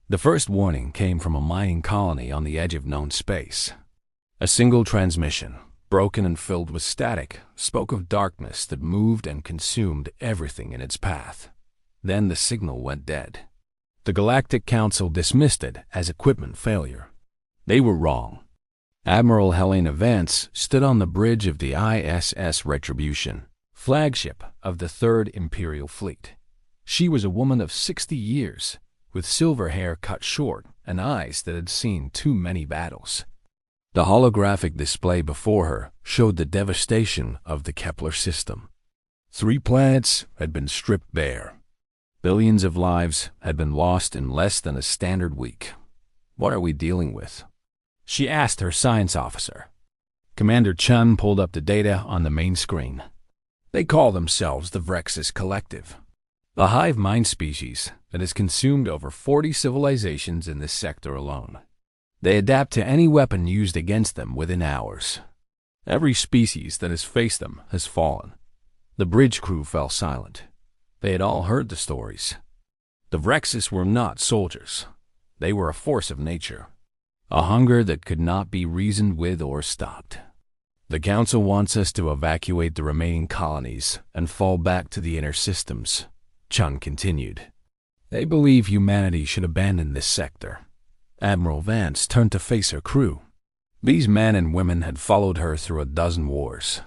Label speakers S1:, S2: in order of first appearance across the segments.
S1: The first warning came from a mining colony on the edge of known space. A single transmission, broken and filled with static, spoke of darkness that moved and consumed everything in its path. Then the signal went dead. The Galactic Council dismissed it as equipment failure. They were wrong. Admiral Helena Vance stood on the bridge of the ISS Retribution, flagship of the Third Imperial Fleet. She was a woman of 60 years, with silver hair cut short and eyes that had seen too many battles. The holographic display before her showed the devastation of the Kepler system. 3 planets had been stripped bare. Billions of lives had been lost in less than a standard week. What are we dealing with? She asked her science officer. Commander Chun pulled up the data on the main screen. They call themselves the Vrexis Collective, a hive mind species that has consumed over 40 civilizations in this sector alone. They adapt to any weapon used against them within hours. Every species that has faced them has fallen. The bridge crew fell silent. They had all heard the stories. The Vrexis were not soldiers. They were a force of nature, a hunger that could not be reasoned with or stopped. The Council wants us to evacuate the remaining colonies and fall back to the inner systems, Chun continued. They believe humanity should abandon this sector. Admiral Vance turned to face her crew. These men and women had followed her through a dozen wars.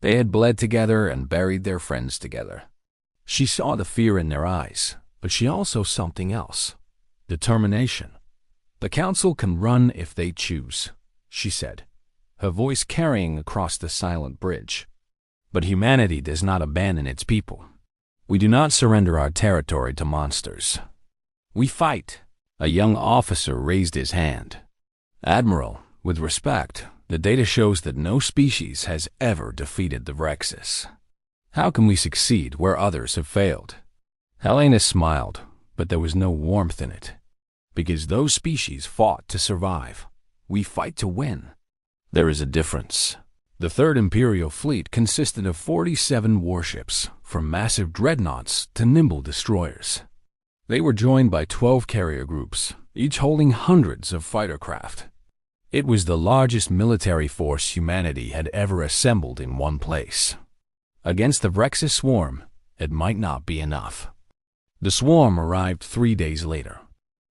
S1: They had bled together and buried their friends together. She saw the fear in their eyes, but she also saw something else. Determination. The Council can run if they choose, she said, her voice carrying across the silent bridge. But humanity does not abandon its people. We do not surrender our territory to monsters. We fight. A young officer raised his hand. Admiral, with respect, the data shows that no species has ever defeated the Vrexis. How can we succeed where others have failed? Helena smiled, but there was no warmth in it. Because those species fought to survive. We fight to win. There is a difference. The Third Imperial Fleet consisted of 47 warships, from massive dreadnoughts to nimble destroyers. They were joined by 12 carrier groups, each holding hundreds of fighter craft. It was the largest military force humanity had ever assembled in one place. Against the Vrexis swarm, it might not be enough. The swarm arrived 3 days later.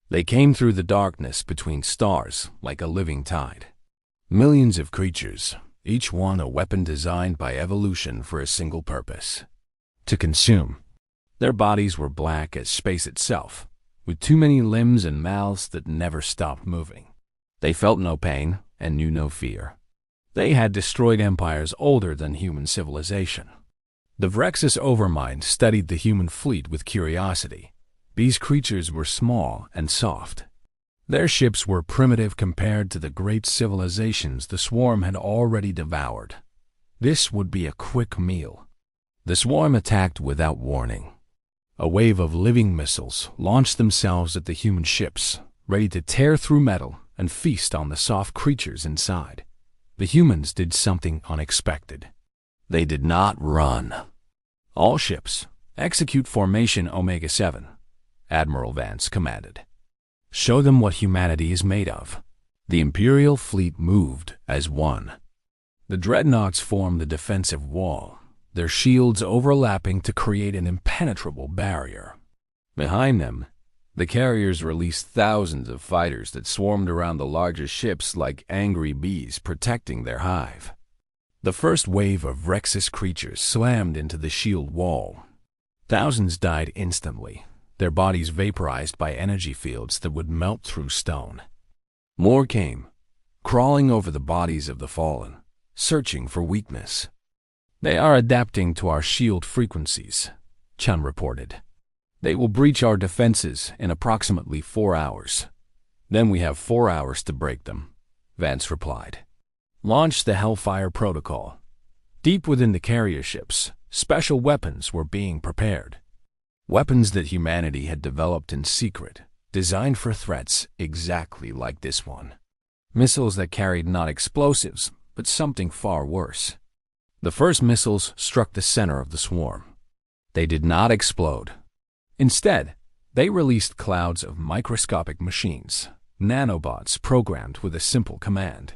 S1: They came through the darkness between stars like a living tide. Millions of creatures, each one a weapon designed by evolution for a single purpose: to consume. Their bodies were black as space itself, with too many limbs and mouths that never stopped moving. They felt no pain and knew no fear. They had destroyed empires older than human civilization. The Vrexis Overmind studied the human fleet with curiosity. These creatures were small and soft. Their ships were primitive compared to the great civilizations the swarm had already devoured. This would be a quick meal. The swarm attacked without warning. A wave of living missiles launched themselves at the human ships, ready to tear through metal and feast on the soft creatures inside. The humans did something unexpected. They did not run. All ships, execute formation Omega-7, Admiral Vance commanded. Show them what humanity is made of. The Imperial fleet moved as one. The dreadnoughts formed the defensive wall, their shields overlapping to create an impenetrable barrier. Behind them, the carriers released thousands of fighters that swarmed around the larger ships like angry bees protecting their hive. The first wave of Vrexis creatures slammed into the shield wall. Thousands died instantly, their bodies vaporized by energy fields that would melt through stone. More came, crawling over the bodies of the fallen, searching for weakness. They are adapting to our shield frequencies, Chun reported. They will breach our defenses in approximately 4 hours. Then we have 4 hours to break them, Vance replied. Launch the Hellfire Protocol. Deep within the carrier ships, special weapons were being prepared. Weapons that humanity had developed in secret, designed for threats exactly like this one. Missiles that carried not explosives, but something far worse. The first missiles struck the center of the swarm. They did not explode. Instead, They released clouds of microscopic machines, nanobots programmed with a simple command: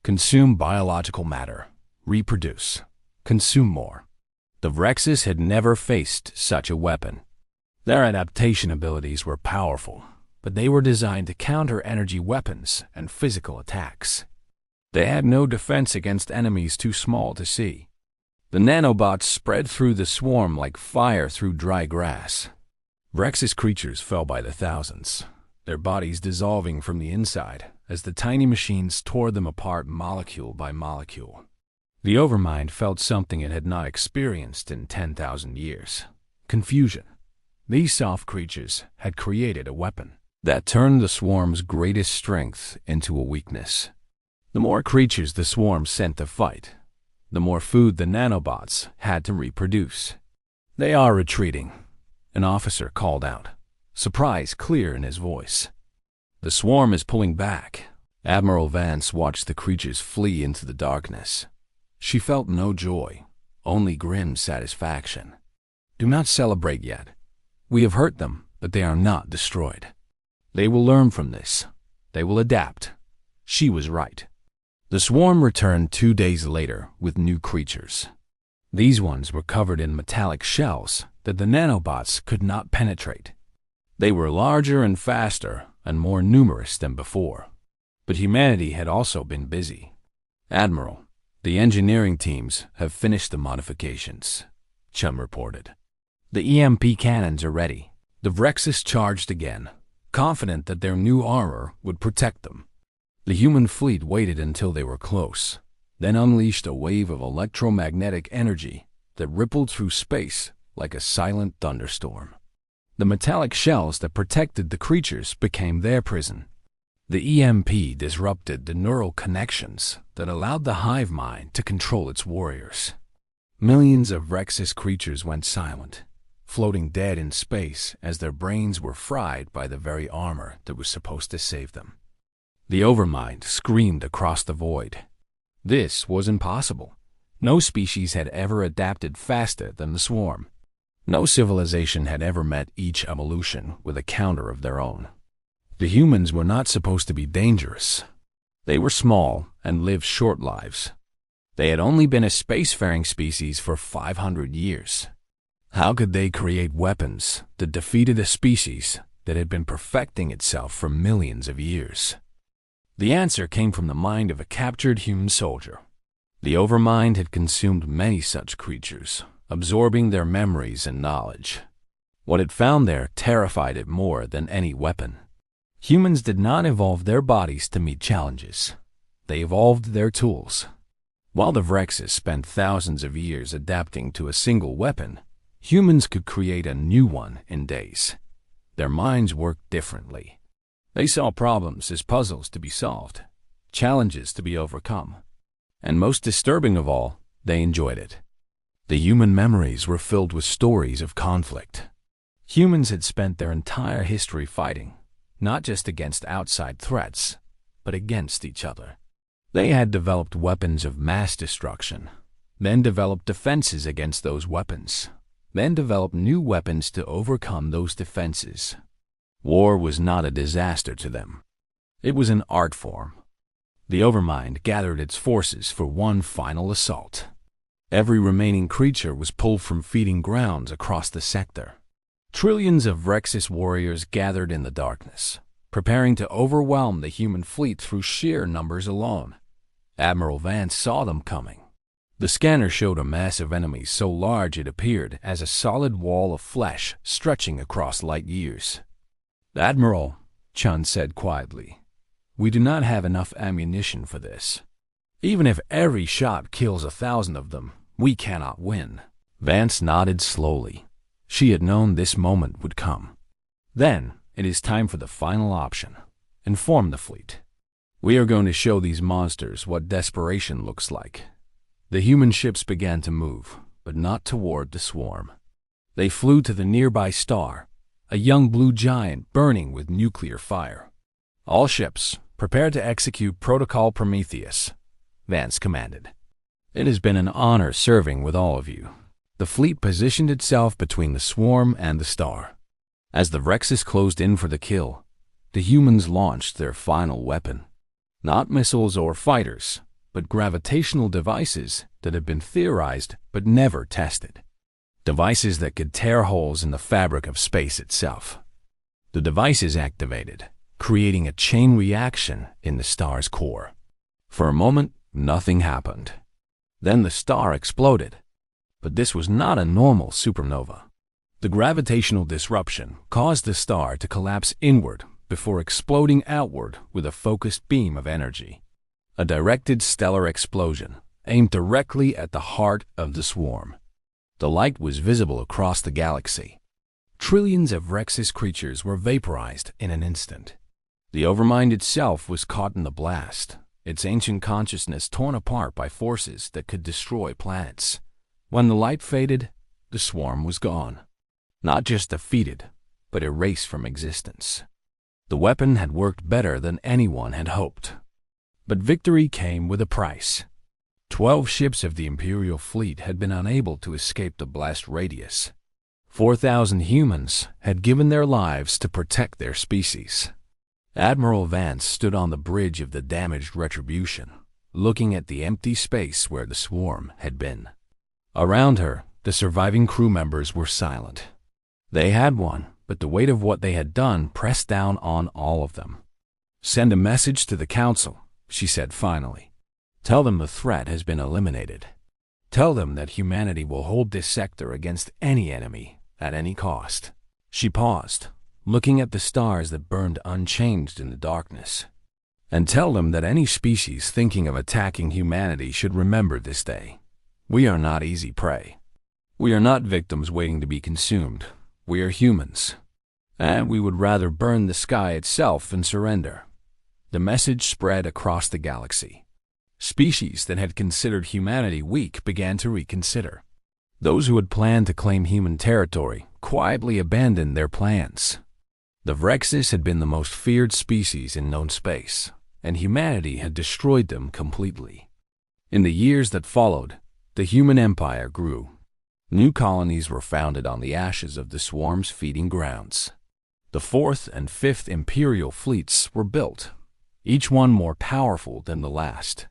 S1: consume biological matter, reproduce, consume more. The Vrexes had never faced such a weapon. Their adaptation abilities were powerful, but they were designed to counter energy weapons and physical attacks. They had no defense against enemies too small to see. The nanobots spread through the swarm like fire through dry grass. Vrex's creatures fell by the thousands, their bodies dissolving from the inside as the tiny machines tore them apart molecule by molecule. The Overmind felt something it had not experienced in 10,000 years: confusion. These soft creatures had created a weapon that turned the swarm's greatest strength into a weakness. The more creatures the swarm sent to fight, the more food the nanobots had to reproduce. "They are retreating," an officer called out, surprise clear in his voice. "The swarm is pulling back." Admiral Vance watched the creatures flee into the darkness. She felt no joy, only grim satisfaction. "Do not celebrate yet. We have hurt them, but they are not destroyed. They will learn from this. They will adapt." She was right. The swarm returned 2 days later with new creatures. These ones were covered in metallic shells that the nanobots could not penetrate. They were larger and faster and more numerous than before. But humanity had also been busy. "Admiral, the engineering teams have finished the modifications," Chum reported. "The EMP cannons are ready." The Vrexes charged again, confident that their new armor would protect them. The human fleet waited until they were close, then unleashed a wave of electromagnetic energy that rippled through space like a silent thunderstorm. The metallic shells that protected the creatures became their prison. The EMP disrupted the neural connections that allowed the hive mind to control its warriors. Millions of Vrexes creatures went silent, floating dead in space as their brains were fried by the very armor that was supposed to save them. The Overmind screamed across the void. This was impossible. No species had ever adapted faster than the swarm. No civilization had ever met each evolution with a counter of their own. The humans were not supposed to be dangerous. They were small and lived short lives. They had only been a spacefaring species for 500 years. How could they create weapons that defeated a species that had been perfecting itself for millions of years? The answer came from the mind of a captured human soldier. The Overmind had consumed many such creatures, absorbing their memories and knowledge. What it found there terrified it more than any weapon. Humans did not evolve their bodies to meet challenges. They evolved their tools. While the Vrexes spent thousands of years adapting to a single weapon, humans could create a new one in days. Their minds worked differently. They saw problems as puzzles to be solved, challenges to be overcome. And most disturbing of all, they enjoyed it. The human memories were filled with stories of conflict. Humans had spent their entire history fighting, not just against outside threats, but against each other. They had developed weapons of mass destruction, then developed defenses against those weapons, then developed new weapons to overcome those defenses. War was not a disaster to them. It was an art form. The Overmind gathered its forces for one final assault. Every remaining creature was pulled from feeding grounds across the sector. Trillions of Vrexes warriors gathered in the darkness, preparing to overwhelm the human fleet through sheer numbers alone. Admiral Vance saw them coming. The scanner showed a mass of enemies so large it appeared as a solid wall of flesh stretching across light years. "Admiral," Chun said quietly, "we do not have enough ammunition for this. Even if every shot kills 1,000 of them, we cannot win." Vance nodded slowly. She had known this moment would come. "Then it is time for the final option. Inform the fleet. We are going to show these monsters what desperation looks like." The human ships began to move, but not toward the swarm. They flew to the nearby star, a young blue giant burning with nuclear fire. "All ships, prepare to execute Protocol Prometheus," Vance commanded. "It has been an honor serving with all of you." The fleet positioned itself between the swarm and the star. As the Vrexes closed in for the kill, the humans launched their final weapon. Not missiles or fighters, but gravitational devices that had been theorized but never tested. Devices that could tear holes in the fabric of space itself. The devices activated, creating a chain reaction in the star's core. For a moment, nothing happened. Then the star exploded. But this was not a normal supernova. The gravitational disruption caused the star to collapse inward before exploding outward with a focused beam of energy. A directed stellar explosion aimed directly at the heart of the swarm. The light was visible across the galaxy. Trillions of Vrexes creatures were vaporized in an instant. The Overmind itself was caught in the blast, its ancient consciousness torn apart by forces that could destroy planets. When the light faded, the swarm was gone. Not just defeated, but erased from existence. The weapon had worked better than anyone had hoped. But victory came with a price. 12 ships of the Imperial fleet had been unable to escape the blast radius. 4,000 humans had given their lives to protect their species. Admiral Vance stood on the bridge of the damaged Retribution, looking at the empty space where the swarm had been. Around her, the surviving crew members were silent. They had won, but the weight of what they had done pressed down on all of them. "Send a message to the Council," she said finally. "Tell them the threat has been eliminated. Tell them that humanity will hold this sector against any enemy, at any cost." She paused, looking at the stars that burned unchanged in the darkness. "And tell them that any species thinking of attacking humanity should remember this day. We are not easy prey. We are not victims waiting to be consumed. We are humans, and we would rather burn the sky itself than surrender." The message spread across the galaxy. Species that had considered humanity weak began to reconsider. Those who had planned to claim human territory quietly abandoned their plans. The Vrexes had been the most feared species in known space, and humanity had destroyed them completely. In the years that followed, the human empire grew. New colonies were founded on the ashes of the swarm's feeding grounds. The 4th and 5th Imperial fleets were built, each one more powerful than the last.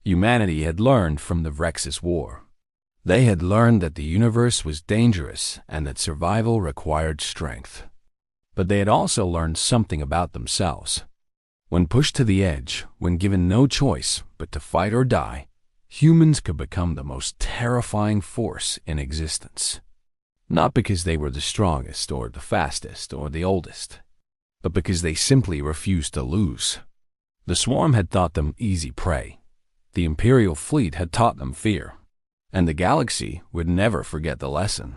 S1: Humanity had learned from the Vrexes War. They had learned that the universe was dangerous and that survival required strength. But they had also learned something about themselves. When pushed to the edge, when given no choice but to fight or die, humans could become the most terrifying force in existence. Not because they were the strongest or the fastest or the oldest, but because they simply refused to lose. The swarm had thought them easy prey. The Imperial fleet had taught them fear. And the galaxy would never forget the lesson.